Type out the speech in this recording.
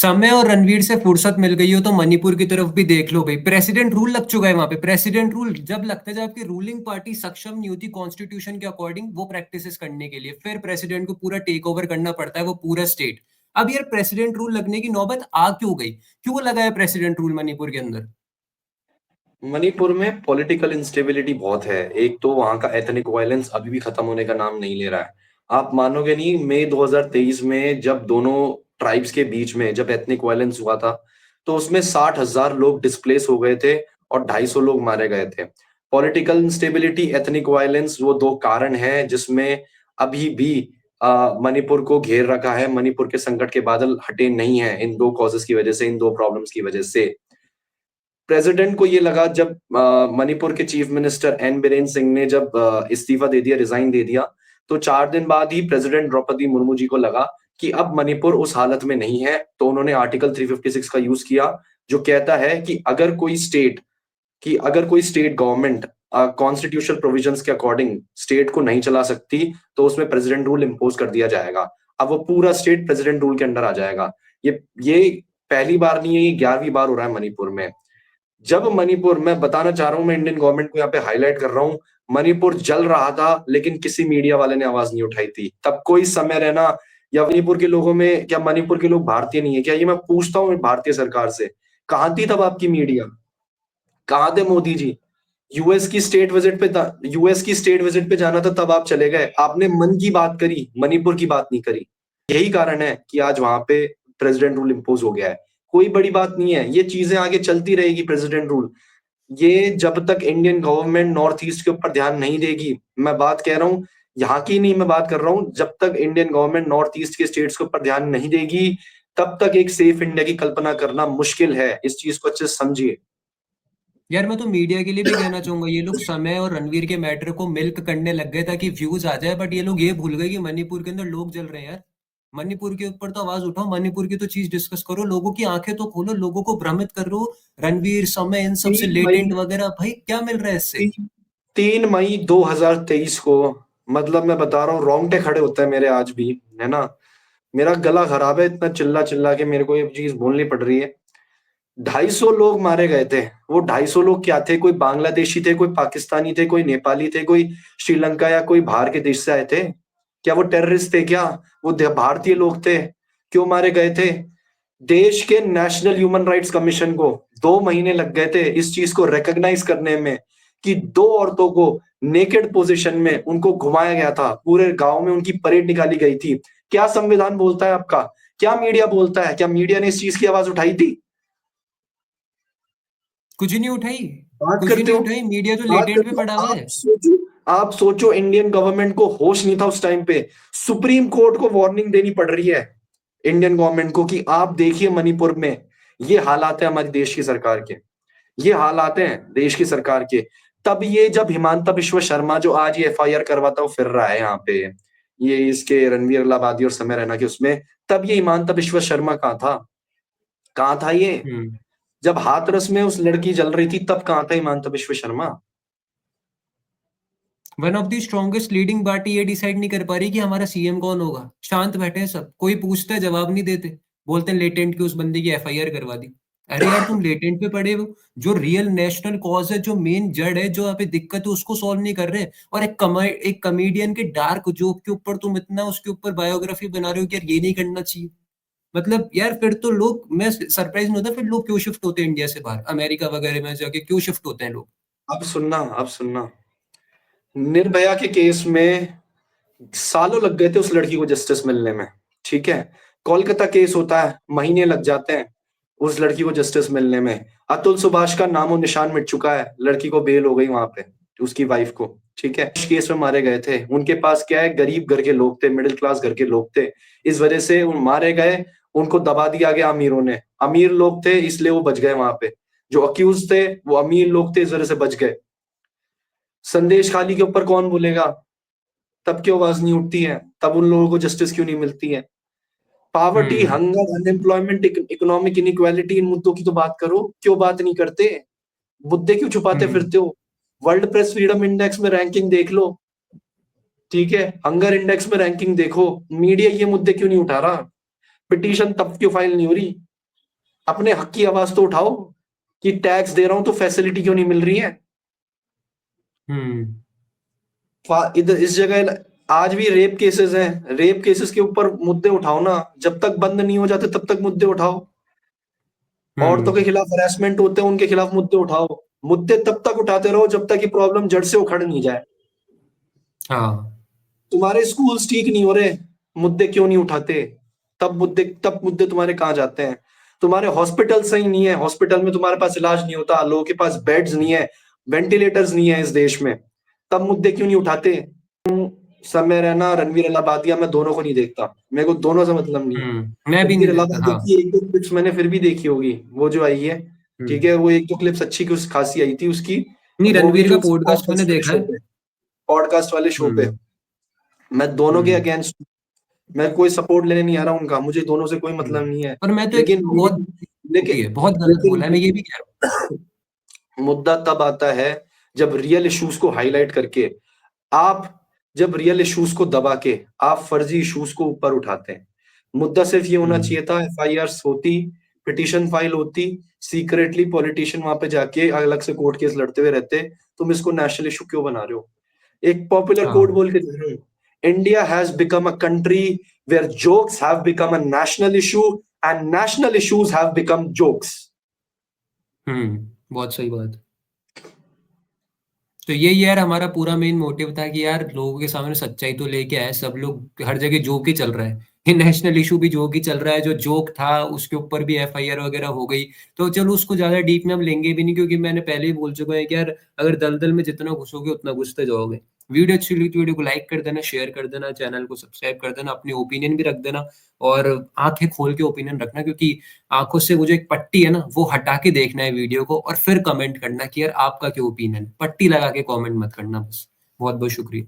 समय और रणवीर से फुर्सत मिल गई हो तो मणिपुर की तरफ भी देख लो भाई। प्रेसिडेंट रूल लग चुका है वहां पे। प्रेसिडेंट रूल जब लगता है जब आपकी रूलिंग पार्टी सक्षम नहीं होती कॉन्स्टिट्यूशन के अकॉर्डिंग वो प्रैक्टिसेस करने के लिए, फिर प्रेसिडेंट को पूरा टेक ओवर करना पड़ता है वो पूरा स्टेट। अब यार प्रेसिडेंट रूल लगने की नौबत आ क्यों गई? क्यों लगाया प्रेसिडेंट रूल मणिपुर के अंदर? मणिपुर में पॉलिटिकल इंस्टेबिलिटी बहुत है। एक तो वहां का एथनिक वायलेंस अभी भी खत्म होने का नाम नहीं ले रहा है। आप मानोगे नहीं, मई 2023 में जब दोनों ट्राइब्स के बीच में जब एथनिक वायलेंस हुआ था, तो उसमें 60,000 लोग डिस्प्लेस हो गए थे और 250 लोग मारे गए थे। पॉलिटिकल इंस्टेबिलिटी, एथनिक वायलेंस, वो दो कारण हैं जिसमें अभी भी मणिपुर को घेर रखा है। मणिपुर के संकट के बादल हटे नहीं है इन दो कॉजेस की वजह से, इन दो प्रॉब्लम्स की वजह से। प्रेसिडेंट को ये लगा जब मणिपुर के chief minister N Biren Singh ने जब इस्तीफा दे दिया, रिजाइन दे दिया, तो 4 दिन बाद ही प्रेसिडेंट द्रौपदी मुर्मू जी को लगा कि अब मणिपुर उस हालत में नहीं है। तो उन्होंने आर्टिकल 356 का यूज किया, जो कहता है कि अगर कोई स्टेट गवर्नमेंट कॉन्स्टिट्यूशनल प्रोविजंस के अकॉर्डिंग स्टेट को नहीं चला सकती, तो उसमें प्रेसिडेंट रूल इम्पोज कर दिया जाएगा। अब वो पूरा स्टेट प्रेसिडेंट रूल के अंडर आ जाएगा। ये पहली बार नहीं है, ये 11वीं बार हो रहा है मणिपुर में। जब मणिपुर, मैं बताना चाह रहा हूं, मैं इंडियन गवर्नमेंट को यहाँ पे हाईलाइट कर रहा हूं, मणिपुर जल रहा था लेकिन किसी मीडिया वाले ने आवाज नहीं उठाई थी। तब कोई समय रहना, या मणिपुर के लोगों में, क्या मणिपुर के लोग भारतीय नहीं है क्या, ये मैं पूछता हूँ भारतीय सरकार से। कहां थी तब आपकी मीडिया? कहां थे मोदी जी? यूएस की स्टेट विजिट पे जाना था तब आप चले गए, आपने मन की बात करी, मणिपुर की बात नहीं करी। यही कारण है कि आज वहां पे प्रेसिडेंट रूल इम्पोज हो गया है। कोई बड़ी बात नहीं है, ये चीजें आगे चलती रहेगी। प्रेसिडेंट रूल, ये जब तक इंडियन गवर्नमेंट नॉर्थ ईस्ट के ऊपर ध्यान नहीं देगी, मैं बात कह रहा हूँ यहाँ की नहीं, मैं बात कर रहा हूँ, जब तक इंडियन गवर्नमेंट नॉर्थ ईस्ट के स्टेट्स के ऊपर ध्यान नहीं देगी, तब तक एक सेफ इंडिया की कल्पना करना मुश्किल है। इस चीज को अच्छे से समझिए। यार मैं तो मीडिया के लिए भी कहना चाहूंगा, ये लोग समय और रणवीर के मैटर को मिल्क करने लग गए ताकि व्यूज आ जाए, बट ये लोग ये भूल गए कि मणिपुर के अंदर लोग जल रहे हैं यार। मणिपुर के ऊपर तो आवाज उठाओ, मणिपुर की तो चीज डिस्कस करो, लोगों की आंखें तो खोलो, लोगों को भ्रमित करो। रणवीर, समय, इन सब से 3 मई लेटेंट वगैरह, भाई क्या मिल रहा है इससे? 3 मई 2023 को, मतलब मैं बता रहा हूँ, रोंगटे खड़े होते हैं मेरे आज भी, है ना। मेरा गला खराब है, इतना चिल्ला चिल्ला के मेरे को ये चीज बोलनी पड़ रही है। 250 लोग मारे गए थे। वो 250 लोग क्या थे? कोई बांग्लादेशी थे, कोई पाकिस्तानी थे, कोई नेपाली थे, कोई श्रीलंका या कोई बाहर के देश से आए थे? क्या वो टेररिस्ट थे क्या? वो भारतीय लोग थे। क्यों मारे गए थे? देश के नेशनल ह्यूमन राइट्स कमीशन को 2 महीने लग गए थे इस चीज को रिकॉग्नाइज करने में, कि दो औरतों को नेकेड पोजीशन में उनको घुमाया गया था, पूरे गांव में उनकी परेड निकाली गई थी। क्या संविधान बोलता है आपका? क्या मीडिया बोलता है? क्या मीडिया ने इस चीज की आवाज उठाई थी? कुछ नहीं उठाई। बात कुछ करते नहीं हो, उठाई, मीडिया तो बात लेटेंट पे करते हो। पड़ा हुआ आप है। सोचो, आप सोचो, इंडियन गवर्नमेंट को होश नहीं था उस टाइम पे। सुप्रीम कोर्ट को वार्निंग देनी पड़ रही है इंडियन गवर्नमेंट को कि आप देखिए मणिपुर में ये हालात है हमारे देश की सरकार के, ये हालात हैं देश की सरकार के। तब ये जब हिमांता बिश्व शर्मा, जो आज ये एफआईआर करवाता हुआ फिर रहा है यहाँ पे, ये इसके रणवीर अलाहाबादी और समय रैना के उसमें, तब ये हिमांता बिश्व शर्मा कहाँ था? कहाँ था ये? हम्म। जब हाथरस में उस लड़की जल रही थी तब कहाँ था Himanta Biswa Sharma? One of the strongest leading party ये डिसाइड नहीं कर पा रही कि हमारा सीएम कौन होगा। शांत बैठे हैं सब, कोई पूछता है जवाब नहीं देते। बोलते हैं लेटेंट की उस बंदे की एफआईआर करवा दी। अरे यार तुम लेटेंट पे पड़े हो, जो रियल नेशनल कॉज है, जो मेन जड़ है, जो यहाँ पे दिक्कत है, उसको सॉल्व नहीं कर रहे। और एक कमेडियन के डार्क जोक के ऊपर तुम इतना उसके ऊपर बायोग्राफी बना रहे हो कि यार ये नहीं करना चाहिए। मतलब यार फिर तो लोग, मैं सरप्राइज नहीं होता फिर लोग क्यों शिफ्ट होते हैं इंडिया से बाहर, अमेरिका वगैरह में जाके क्यों शिफ्ट होते हैं लोग। अब सुनना, निर्भया के केस में सालों लग गए थे उस लड़की को जस्टिस मिलने में। ठीक है, कोलकाता केस होता है, महीने लग जाते हैं उस लड़की को जस्टिस मिलने में। अतुल सुभाष का नामो निशान मिट चुका है, लड़की को बेल हो गई वहां पे, उसकी वाइफ को। ठीक है, उस केस में मारे गए थे, उनके पास क्या है, गरीब घर के लोग थे, मिडिल क्लास घर के लोग थे, इस वजह से उन मारे गए। उनको दबा दिया गया अमीरों ने, अमीर लोग थे इसलिए वो बच गए वहां पे। जो अक्यूज थे वो अमीर लोग थे, इस वजह से बच गए। संदेश खाली के ऊपर कौन बोलेगा? तब क्यों आवाज नहीं उठती है? तब उन लोगों को जस्टिस क्यों नहीं मिलती है? पावर्टी, हम्म। हंगर, अनएम्प्लॉयमेंट, इकोनॉमिक इनइक्वालिटी, इन मुद्दों की तो बात करो, क्यों बात नहीं करते? मुद्दे क्यों छुपाते हम्म। फिरते हो? वर्ल्ड प्रेस फ्रीडम इंडेक्स में रैंकिंग देख लो, ठीक है, हंगर इंडेक्स में रैंकिंग देखो, मीडिया ये मुद्दे क्यों नहीं उठा रहा? पिटीशन तब क्यों फाइल नहीं हो रही? अपने हक की आवाज तो उठाओ कि टैक्स दे रहा हूं तो फैसिलिटी क्यों नहीं मिल रही है। इधर इस जगह आज भी रेप केसेस हैं, रेप केसेस के ऊपर मुद्दे उठाओ ना, जब तक बंद नहीं हो जाते तब तक मुद्दे उठाओ। औरतों के खिलाफ हरासमेंट होते हैं, उनके खिलाफ मुद्दे उठाओ। मुद्दे तब तक उठाते रहो जब तक ये प्रॉब्लम जड़ से उखड़ नहीं जाए। हाँ तुम्हारे स्कूल्स ठीक नहीं हो रहे, मुद्दे क्यों नहीं उठाते? तब मुद्दे तुम्हारे कहाँ जाते हैं? तुम्हारे हॉस्पिटल सही नहीं है, हॉस्पिटल में तुम्हारे पास इलाज नहीं होता, लोगों के पास बेड्स नहीं है, वेंटिलेटर्स नहीं है इस देश में, तब मुद्दे क्यों नहीं उठाते? समय रैना, रणवीर अलाहाबादिया, मैं दोनों को नहीं देखता, मेरे को दोनों से मतलब नहीं है। मैं भी नहीं रणवीर देखता। अलाहाबादी हाँ की एक दो क्लिप्स मैंने फिर भी देखी होगी, वो जो आई है, ठीक है, वो एक दो क्लिप्स अच्छी खासी आई थी उसकी, नहीं, वो भी रणवीर का जो पॉडकास्ट मैंने देखा है। पॉडकास्ट वाले शो पे। मैं दोनों के हम्म अगेंस्ट, मैं कोई सपोर्ट लेने नहीं आ रहा उनका, मुझे दोनों से कोई मतलब नहीं है। पर मैं तो एक लेकिन बहुत होती लेकिन है, बहुत गलत बोला है, मैं ये भी कह रहा मुद्दा तब आता है जब रियल इश्यूज को हाईलाइट करके आप, जब रियल इश्यूज को दबा के आप फर्जी इश्यूज को ऊपर उठाते हैं। मुद्दा सिर्फ ये होना चाहिए था, एफआईआर होती, पिटीशन फाइल होती, सीक्रेटली पॉलिटिशियन वहां पे जाके अलग से कोर्ट केस लड़ते हुए रहते। तुम इसको नेशनल इशू क्यों बना रहे हो? एक पॉपुलर कोट हाँ। बोल के दे रहा हूं, India has become a country where jokes have become a national issue and national issues have become jokes. बहुत सही बात। तो यही यार हमारा पूरा मेन मोटिव था कि यार लोगों के सामने सच्चाई तो लेके आए। सब लोग हर जगह जोक ही चल रहा है, ये नेशनल इशू भी जोक ही चल रहा है, जो जोक था उसके ऊपर भी एफआईआर वगैरह हो गई। तो चलो उसको ज्यादा डीप में हम लेंगे भी नहीं, क्योंकि मैंने पहले ही बोल चुका है कि यार अगर दलदल में जितना घुसोगे उतना घुसते जाओगे। वीडियो अच्छी लगी तो वीडियो को लाइक कर देना, शेयर कर देना, चैनल को सब्सक्राइब कर देना, अपनी ओपिनियन भी रख देना। और आंखें खोल के ओपिनियन रखना, क्योंकि आंखों से वो जो एक पट्टी है ना, वो हटा के देखना है वीडियो को, और फिर कमेंट करना कि यार आपका क्या ओपिनियन है। पट्टी लगा के कमेंट मत करना बस। बहुत बहुत शुक्रिया।